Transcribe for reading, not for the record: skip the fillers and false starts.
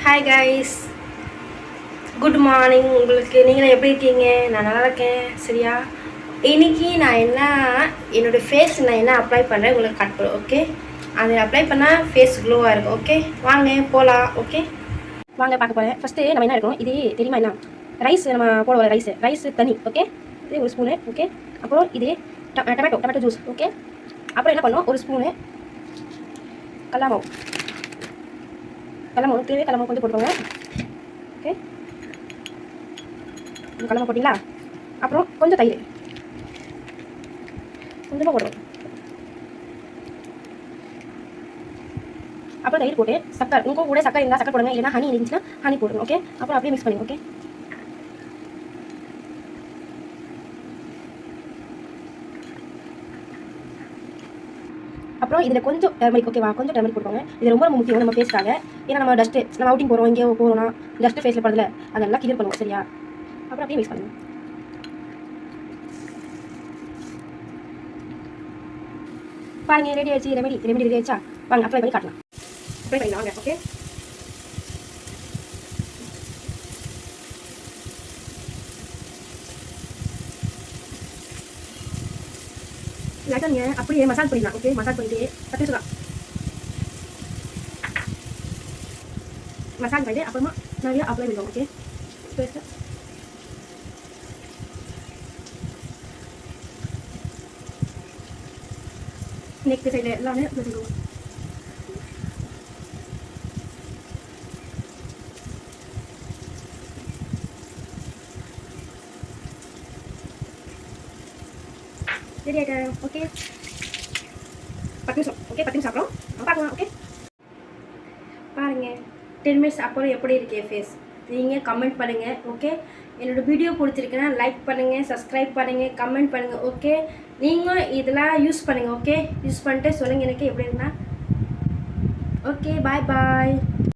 Hi guys, good morning. உங்களுக்கு நீங்களும் எப்படி இருக்கீங்க? நான் நல்லா இருக்கேன். சரியா, இன்னைக்கு நான் என்னோடய ஃபேஸ் நான் என்ன அப்ளை பண்ணுறேன் உங்களுக்கு காட்டுறேன். ஓகே, அதை அப்ளை பண்ணால் ஃபேஸ் க்ளோவாக இருக்கும். ஓகே, வாங்க போகலாம். ஓகே, வாங்க பார்க்க போகிறேன். ஃபஸ்ட்டு நம்ம என்ன இருக்கணும், இது தெரியுமா? என்ன ரைஸ் நம்ம போடுவோம், ரைஸ் தண்ணி. ஓகே, இது ஒரு ஸ்பூனு. ஓகே, அப்புறம் இது டொமேட்டோ ஜூஸ். ஓகே, அப்புறம் என்ன பண்ணோம், ஒரு ஸ்பூனு கடல மாவு தேவை, கடல மாவு கொஞ்சம் போட்டுக்கோங்க. ஓகே, கடல மாவு போட்டிங்களா? அப்புறம் கொஞ்சம் தயிர் கொஞ்சமாக போடுவோம். அப்புறம் தயிர் போட்டு சக்கரை, உங்கள் கூட சக்கரை இருந்தால் சக்கரை போடுங்க, இல்லைன்னா ஹனி இருந்துச்சுன்னா ஹனி போடுங்க. ஓகே, அப்புறம் அப்படியே மிக்ஸ் பண்ணுங்க. ஓகே, அப்புறம் இதில் கொஞ்சம் டர்மரிக். ஓகேவா, கொஞ்சம் டர்மரிக் போட்டுக்கோங்க. இது ரொம்ப முக்கியம் நம்ம ஃபேஸ்க்காக. ஏன்னா நம்ம டஸ்ட்டு, நம்ம அவுட்டிங் போகிறோம், எங்கேயோ போகிறோம்னா டஸ்ட்டு ஃபேஸில் படுறதுல அதெல்லாம் கிளியர் பண்ணுவோம். சரியா, அப்புறம் அப்படியே மிக்ஸ் பண்ணுங்க. பாருங்க, ரெடி ஆயிடுச்சு. ரெமெடி ரெடி ஆயிடுச்சா? வாங்க அப்ளை பண்ணி காட்டலாம். அப்ளை பண்ணிடலாம் வாங்க. ஓகே, லைட்டாக நீங்கள் அப்படியே மசாஜ் பண்ணிடலாம். ஓகே, மசாஜ் பண்ணிட்டு 10 நிமிஷம் தான் மசாஜ் பண்ணிட்டு அப்புறமா நிறைய அப்ளை பண்ணுவோம். ஓகே, ஃபேஸ்ட்டு நெக் சைடில் எல்லாமே அப்ளை பண்ணுவோம். ரெடி ஆகிட்டேன். ஓகே, 10 நிமிஷம். ஓகே, 10 நிமிஷம் அப்புறம் பார்க்கலாம். ஓகே, பாருங்கள் 10 மினிட்ஸ் அப்புறம் எப்படி இருக்கே ஃபேஸ், நீங்கள் கமெண்ட் பண்ணுங்கள். ஓகே, என்னோடய வீடியோ பிடிச்சிருக்குன்னா லைக் பண்ணுங்கள், சப்ஸ்கிரைப் பண்ணுங்கள், கமெண்ட் பண்ணுங்கள். ஓகே, நீங்கள் இதெல்லாம் யூஸ் பண்ணுங்கள். ஓகே, யூஸ் பண்ணிட்டு சொல்லுங்கள் எனக்கு எப்படி இருந்தால். ஓகே, பாய் பாய்.